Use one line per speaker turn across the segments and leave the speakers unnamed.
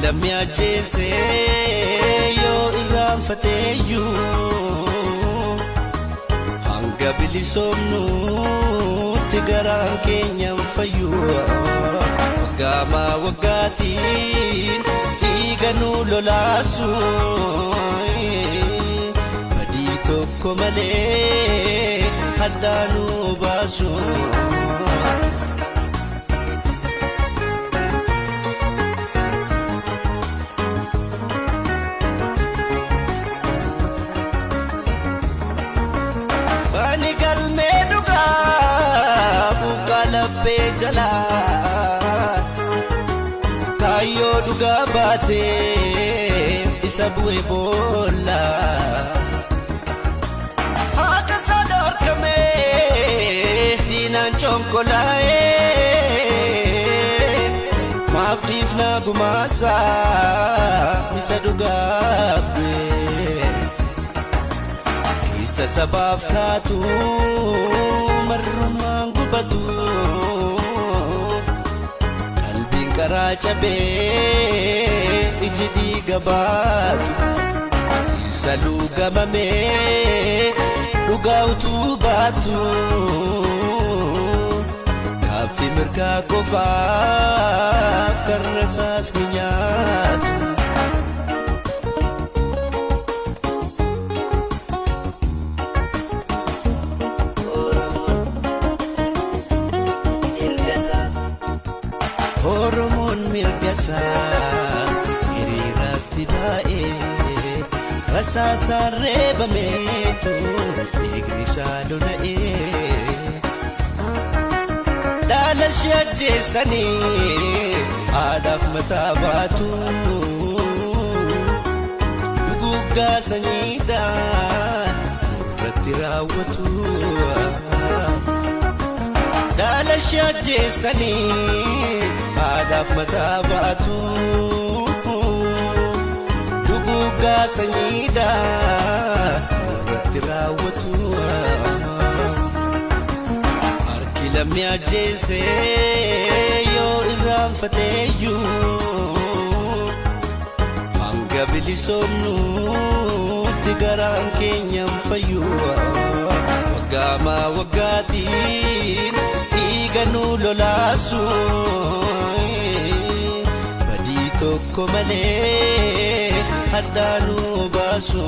Lammi ajjeese yoo irraanfateeyyuu hanga bilisoomnuutti garaan keenyan fayyuu waggaama waggaatiin dhiiganuu lolaasu badii tokko malee haddaanuu baasu. Jala kayo duga bate isa bu'e bolla hata sador kame dinan chonkolae mafdif na gumasa isa duga isa sabab katu marrumang gubatu Karachabe ijidi gabatu isalugamame lugautu batu kafi mirga kofa karasas ninyatu Hormon mirgasa hiriratti bae rasa sareba metu igri saluna'e dala shajjesani adaf matabatu gugga sanida rattirawatu dala shajjesani adaf matabatu duguga sanida rattirawatu arki lammi ajjeese yoo irraanfateeyyu hanga bilisoomnuutti garaan keenyan fayyuu waggaama waggaatiin dhiiganuu lolaasu badii tokko malee haddaanuu baasu.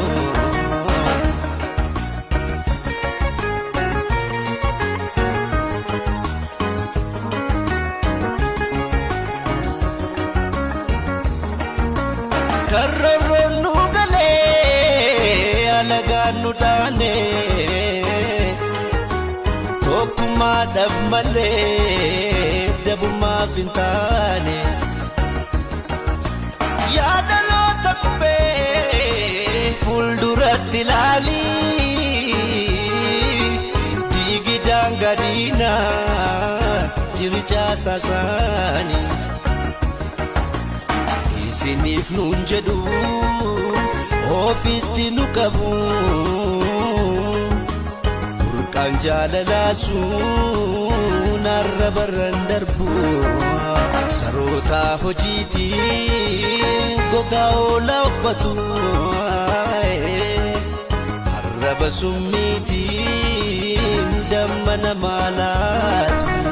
Karroon nu galee alagaan nu dhaane tokkummaa dhabmalee dabummaaf hin taane yaadaloota qubee fuulduratti ilaalii diigidaan gadiina jiricha saasaanii isiniif nuun jedhu ofitti nu qabu burqaan jaalalaasu narra barran darbu saroota hojiitiin gogaa oolaa uffatu harraba summiitiin damma namaa laatu